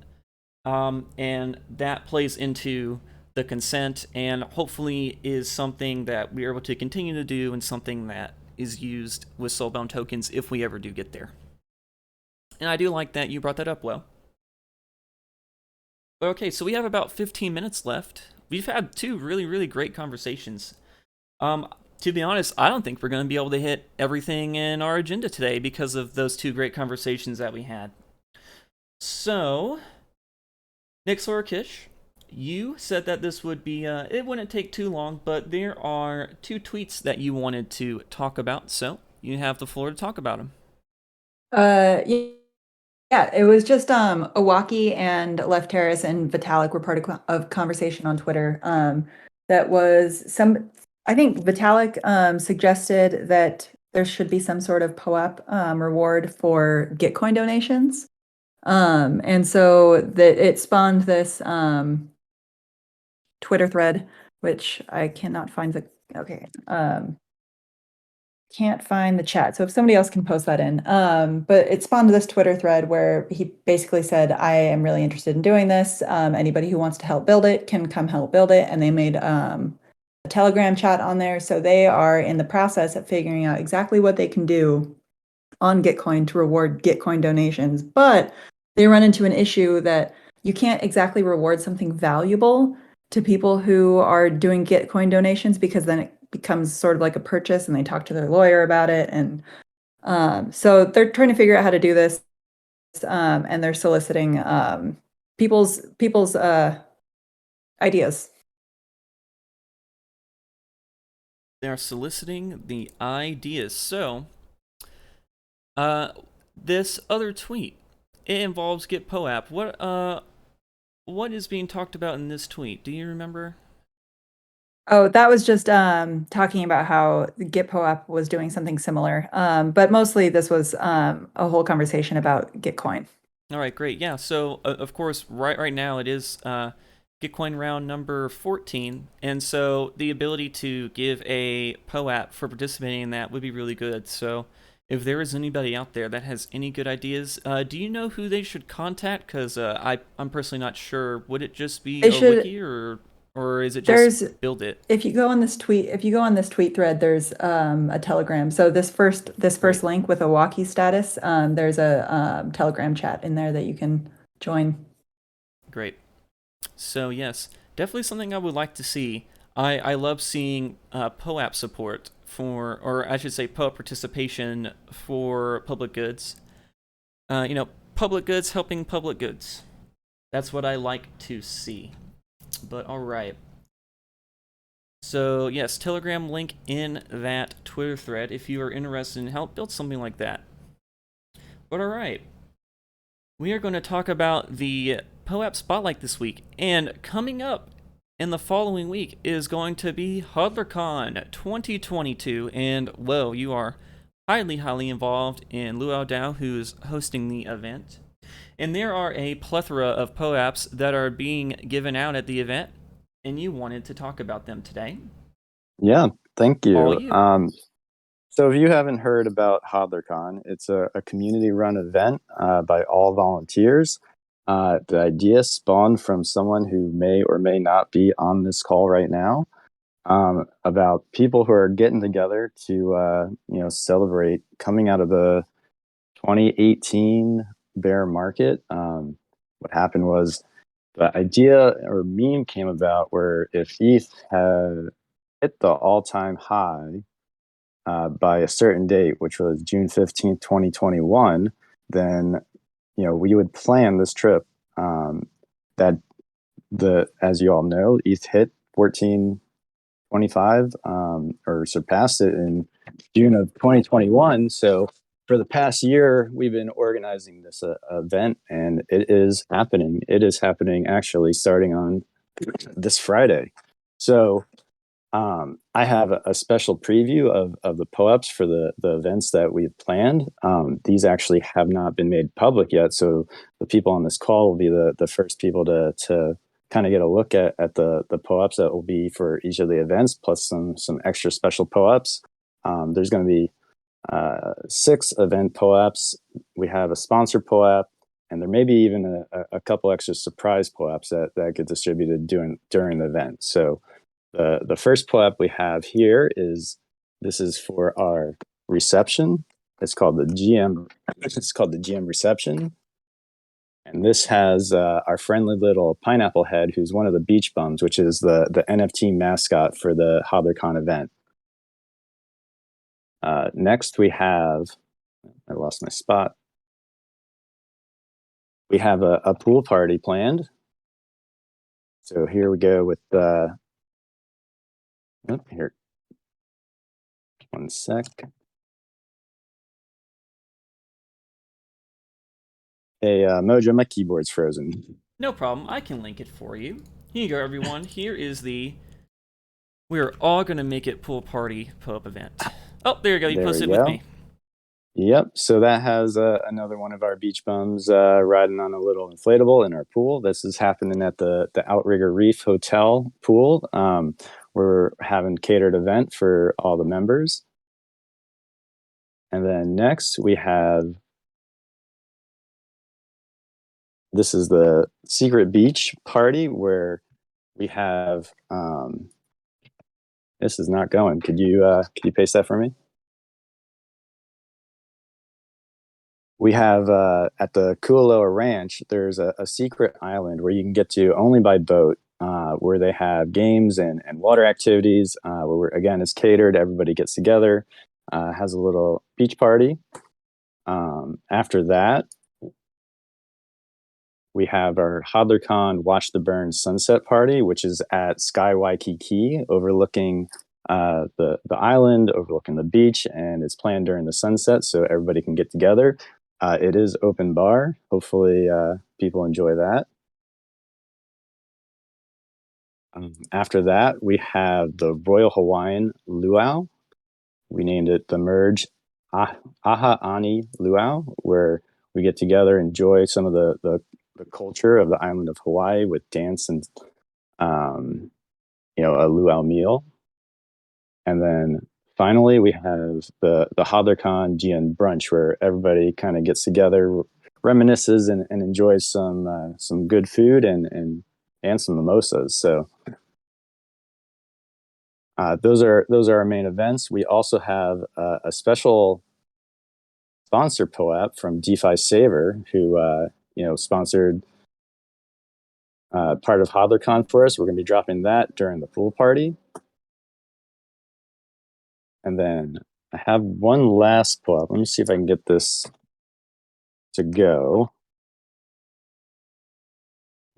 And that plays into the consent, and hopefully is something that we're able to continue to do, and something that is used with soulbound tokens if we ever do get there. And I do like that you brought that up, Will. Okay, so we have about 15 minutes left. We've had 2 really, really great conversations. To be honest, I don't think we're going to be able to hit everything in our agenda today because of those 2 great conversations that we had. So, Nixorokish, you said that this would be, it wouldn't take too long, but there are 2 tweets that you wanted to talk about, so you have the floor to talk about them. Yeah, it was just Owaki and Lefteris and Vitalik were part of conversation on Twitter. That was I think Vitalik suggested that there should be some sort of POAP reward for Gitcoin donations. And so that it spawned this Twitter thread, which I cannot find okay. can't find the chat. So if somebody else can post that in. But it spawned this Twitter thread where he basically said, I am really interested in doing this. Anybody who wants to help build it can come help build it. And they made a Telegram chat on there. So they are in the process of figuring out exactly what they can do on Gitcoin to reward Gitcoin donations. But they run into an issue that you can't exactly reward something valuable to people who are doing Gitcoin donations, because then it becomes sort of like a purchase and they talk to their lawyer about it. And so they're trying to figure out how to do this. And they're soliciting people's ideas. They're soliciting the ideas. So, this other tweet, it involves GitPoAP. What is being talked about in this tweet? Do you remember? Oh, that was just talking about how GitPoAP was doing something similar. But mostly this was a whole conversation about Gitcoin. All right, great. Yeah, so of course, right now it is Gitcoin round number 14, and so the ability to give a POAP for participating in that would be really good. So if there is anybody out there that has any good ideas, do you know who they should contact? Because I'm personally not sure. Would it just be a wiki, or is it just build it? If you go on this tweet thread, there's a Telegram. So this first link with a walkie status, there's a Telegram chat in there that you can join. Great. So yes, definitely something I would like to see. I love seeing POAP support for, or I should say POAP participation for public goods. Public goods helping public goods. That's what I like to see. But all right. So yes, Telegram link in that Twitter thread if you are interested in help build something like that. But all right. We are going to talk about the POAP Spotlight this week, and coming up in the following week is going to be HodlerCon 2022, and whoa, you are highly involved in Luau Dao, who is hosting the event. And there are a plethora of POAPs that are being given out at the event, and you wanted to talk about them today. Yeah, thank you. All you. So if you haven't heard about HodlerCon, it's a community-run event by all volunteers. The idea spawned from someone who may or may not be on this call right now, about people who are getting together to celebrate coming out of the 2018 bear market. What happened was the idea or meme came about where if ETH had hit the all-time high by a certain date, which was June 15th, 2021, then we would plan this trip. As you all know, ETH hit 1425 or surpassed it in June of 2021. So for the past year, we've been organizing this event, and it is happening. It is happening actually starting on this Friday. So I have a special preview of the POAPs for the events that we've planned. These actually have not been made public yet, so the people on this call will be the first people to kind of get a look at the POAPs that will be for each of the events, plus some extra special POAPs. There's going to be 6 event POAPs. We have a sponsor POAP, and there may be even a couple extra surprise POAPs that get distributed during the event. So the first POAP we have here is for our reception. It's called the GM. It's called the GM reception, and this has our friendly little pineapple head, who's one of the beach bums, which is the NFT mascot for the HodlerCon event. Next, we have. I lost my spot. We have a pool party planned. So here we go with the. Here. One sec. Hey, Mojo, my keyboard's frozen. No problem. I can link it for you. Here you go, everyone. Here is we're all going to make it pool party POAP event. Oh, there you go. You posted it with me. Yep. So that has another one of our beach bums riding on a little inflatable in our pool. This is happening at the Outrigger Reef Hotel pool. We're having catered event for all the members. And then next we have, this is the secret beach party where we have, this is not going. Could you paste that for me? We have at the Kualoa Ranch, there's a secret island where you can get to only by boat, where they have games and water activities, where again, it's catered, everybody gets together, has a little beach party. After that, we have our HodlerCon Watch the Burn Sunset Party, which is at Sky Waikiki, overlooking the island, overlooking the beach, and it's planned during the sunset, so everybody can get together. It is open bar. Hopefully, people enjoy that. After that, we have the Royal Hawaiian Luau. We named it the Merge Aha'ani Luau, where we get together, enjoy some of the culture of the island of Hawaii with dance and, a luau meal. And then finally, we have the HodlerCon GN brunch, where everybody kind of gets together, reminisces, and enjoys some good food and some mimosas. So those are our main events. We also have a special sponsor POAP from DeFi Saver, who sponsored part of HodlerCon for us. We're going to be dropping that during the pool party. And then I have one last POAP. Let me see if I can get this to go.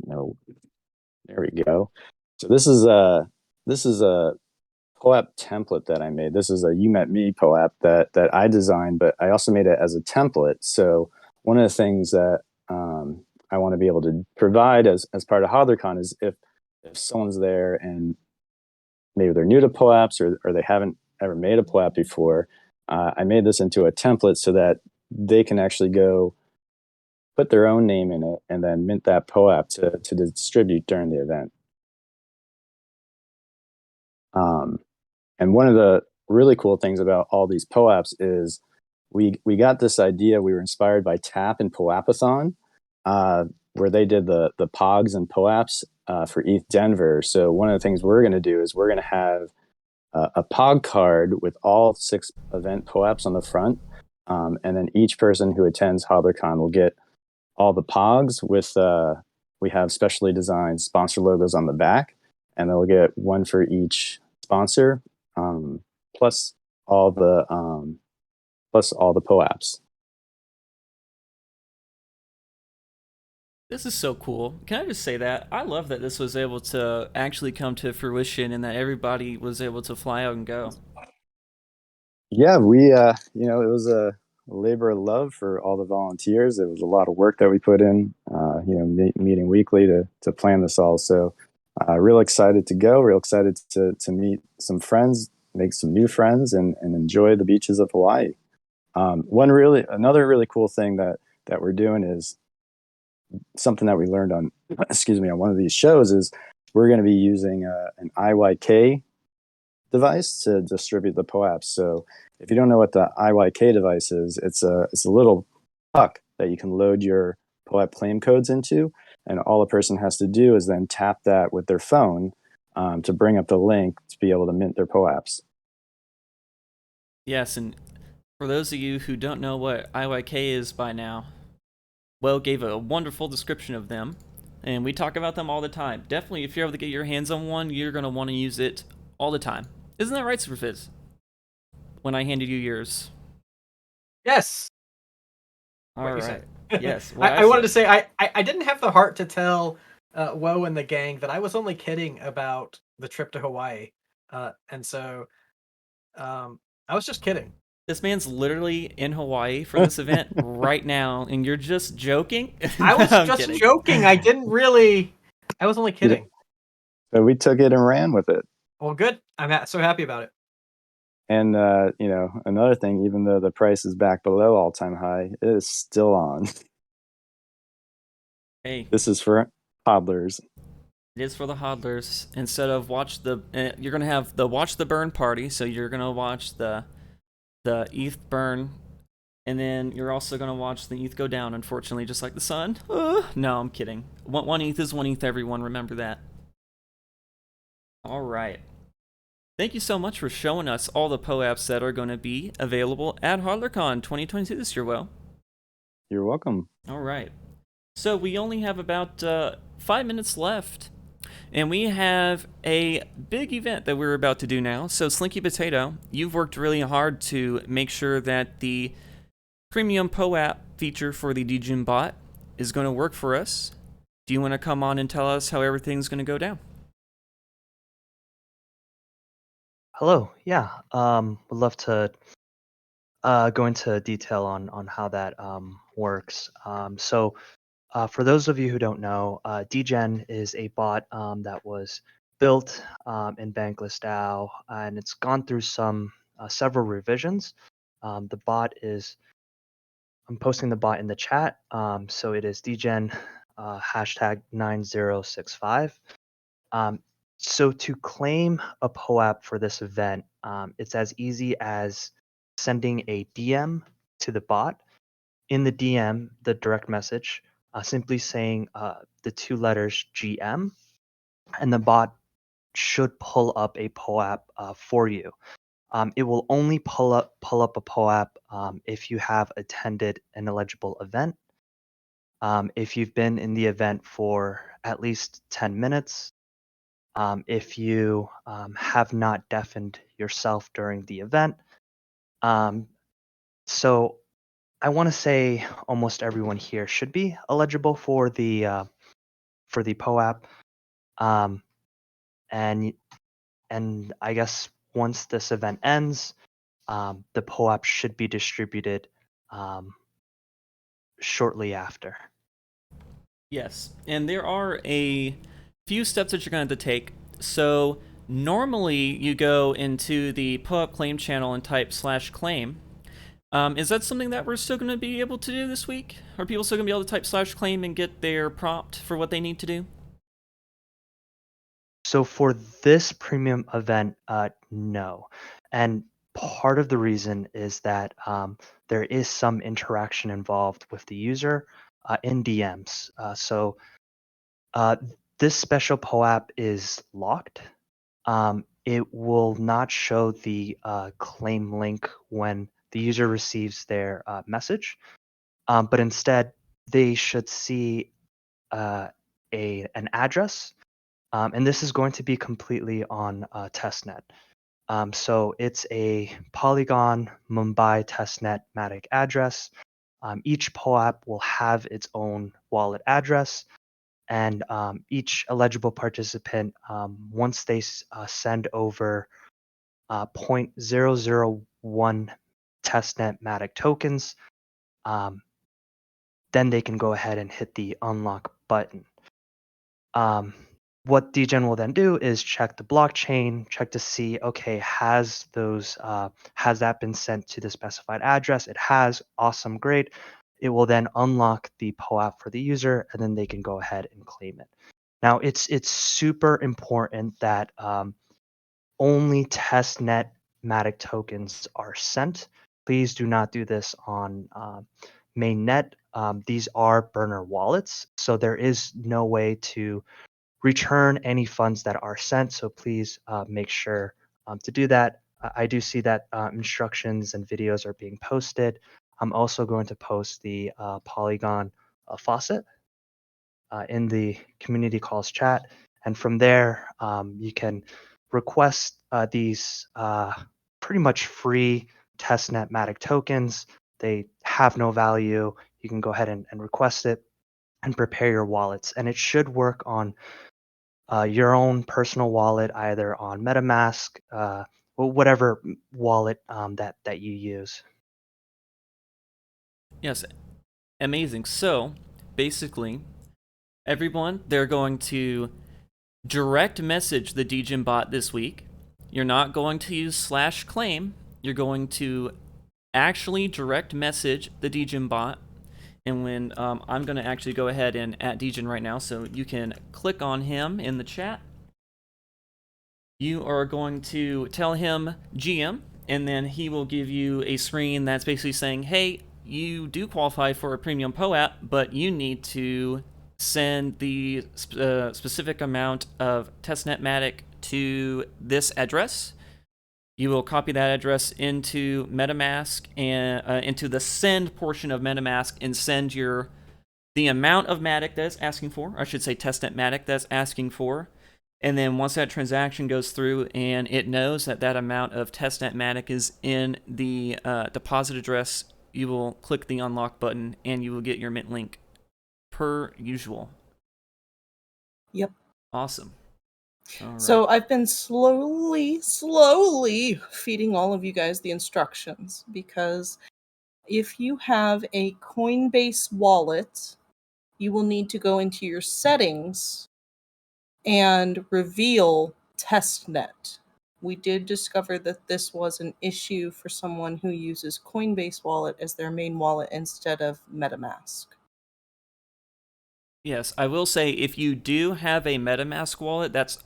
No, there we go. So this is a POAP template that I made. This is a You Met Me POAP that I designed, but I also made it as a template. So one of the things that I want to be able to provide as part of HodlerCon is if someone's there and maybe they're new to POAPs or they haven't ever made a POAP before, I made this into a template so that they can actually go put their own name in it and then mint that POAP to distribute during the event. And one of the really cool things about all these POAPs is we got this idea. We were inspired by TAP and POAPathon, where they did the POGs and POAPs for ETH Denver. So one of the things we're going to do is we're going to have a POG card with all 6 event POAPs on the front. And then each person who attends HodlerCon will get all the POGs with, we have specially designed sponsor logos on the back, and they'll get one for each sponsor, plus all the POAPs. This is so cool. Can I just say that? I love that this was able to actually come to fruition and that everybody was able to fly out and go. Yeah, we, it was a labor of love for all the volunteers. It was a lot of work that we put in, meeting weekly to plan this all. So real excited to go, real excited to meet some friends, make some new friends, and enjoy the beaches of Hawaii. Another really cool thing that we're doing is something that we learned on one of these shows is we're going to be using an IYK device to distribute the POAPs. So if you don't know what the IYK device is, it's a little puck that you can load your POAP claim codes into, and all a person has to do is then tap that with their phone to bring up the link to be able to mint their POAPs. Yes, and for those of you who don't know what IYK is by now, Will gave a wonderful description of them, and we talk about them all the time. Definitely, if you're able to get your hands on one, you're going to want to use it all the time. Isn't that right, Superphiz? When I handed you yours. Yes. All right. Said. Yes. I wanted to say I didn't have the heart to tell Woe and the gang that I was only kidding about the trip to Hawaii, and so I was just kidding. This man's literally in Hawaii for this event right now, and you're just joking? I was just joking. I didn't really. I was only kidding. So we took it and ran with it. Well, good. I'm so happy about it. And, another thing, even though the price is back below all-time high, it is still on. Hey. This is for hodlers. It is for the hodlers. Instead of you're going to have the Watch the Burn party, so you're going to watch the the ETH burn, and then you're also going to watch the ETH go down, unfortunately, just like the sun. No, I'm kidding. One ETH is one ETH, everyone. Remember that. All right. Thank you so much for showing us all the POAPs that are going to be available at HodlerCon 2022 this year, Will. You're welcome. All right. So we only have about 5 minutes left, and we have a big event that we're about to do now. So SlinkyPotato, you've worked really hard to make sure that the premium POAP feature for the DEGEN bot is going to work for us. Do you want to come on and tell us how everything's going to go down? Hello. Yeah. Would love to go into detail on how that works. So for those of you who don't know, DEGEN is a bot that was built in Bankless DAO, and it's gone through several revisions. The bot is, I'm posting the bot in the chat. So it is DEGEN hashtag 9065. So to claim a POAP for this event, it's as easy as sending a DM to the bot. In the DM, the direct message, simply saying the 2 letters GM, and the bot should pull up a POAP for you. It will only pull up a POAP if you have attended an eligible event. If you've been in the event for at least 10 minutes, if you have not deafened yourself during the event. So I want to say almost everyone here should be eligible for the POAP. And I guess once this event ends, the POAP should be distributed shortly after. Yes, and there are a few steps that you're going to have to take. So normally you go into the POAP claim channel and type /claim. Is that something that we're still going to be able to do this week? Are people still going to be able to type /claim and get their prompt for what they need to do? So for this premium event, no. And part of the reason is that there is some interaction involved with the user in DMs. So this special POAP is locked. It will not show the claim link when the user receives their message, but instead they should see an address, and this is going to be completely on testnet. So it's a Polygon Mumbai testnet Matic address. Each POAP will have its own wallet address, and each eligible participant, once they send over 0.001 testnet Matic tokens, then they can go ahead and hit the unlock button. What DEGEN will then do is check the blockchain, check to see, okay, has that been sent to the specified address? It has. Awesome, great. It will then unlock the POAP for the user, and then they can go ahead and claim it. Now, it's super important that only testnet Matic tokens are sent. Please do not do this on mainnet. These are burner wallets, so there is no way to return any funds that are sent. So please make sure to do that. I do see that instructions and videos are being posted. I'm also going to post the Polygon faucet in the community calls chat. And from there, you can request these pretty much free testnet Matic tokens. They have no value. You can go ahead and request it and prepare your wallets. And it should work on your own personal wallet, either on MetaMask, or whatever wallet that you use. Yes, amazing. So basically, everyone, they're going to direct message the DEGEN bot this week. You're not going to use /claim. You're going to actually direct message the DEGEN bot. And when I'm going to actually go ahead and @DEGEN right now, so you can click on him in the chat. You are going to tell him GM, and then he will give you a screen that's basically saying, hey, you do qualify for a premium POAP, but you need to send the specific amount of testnet to this address. You will copy that address into MetaMask and into the send portion of MetaMask and send the amount of Matic that it's asking for, I should say testnet Matic that's asking for. And then once that transaction goes through and it knows that that amount of testnet Matic is in the deposit address, you will click the unlock button and you will get your mint link per usual. Yep. Awesome. All right. So I've been slowly feeding all of you guys the instructions, because if you have a Coinbase wallet, you will need to go into your settings and reveal testnet. We did discover that this was an issue for someone who uses Coinbase wallet as their main wallet instead of MetaMask. Yes, I will say if you do have a MetaMask wallet, that's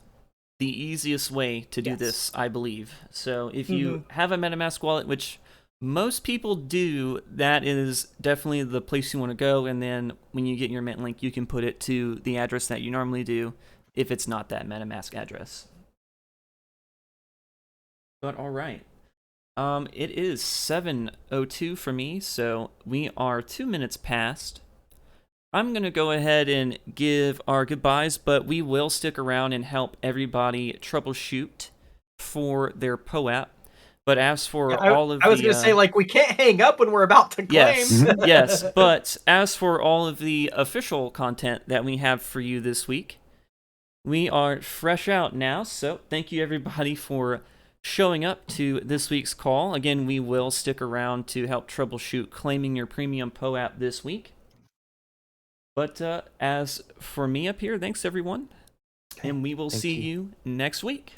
the easiest way to do this, I believe. So if you have a MetaMask wallet, which most people do, that is definitely the place you want to go. And then when you get your mint link, you can put it to the address that you normally do if it's not that MetaMask address. But all right. It is 7:02 for me, so we are 2 minutes past. I'm going to go ahead and give our goodbyes, but we will stick around and help everybody troubleshoot for their POAP. But as for all of I was going to say, like, we can't hang up when we're about to claim. Yes, yes. But as for all of the official content that we have for you this week, we are fresh out now. So thank you, everybody, for showing up to this week's call. Again, we will stick around to help troubleshoot claiming your premium POAP this week. But as for me up here, thanks, everyone. And we will see you next week.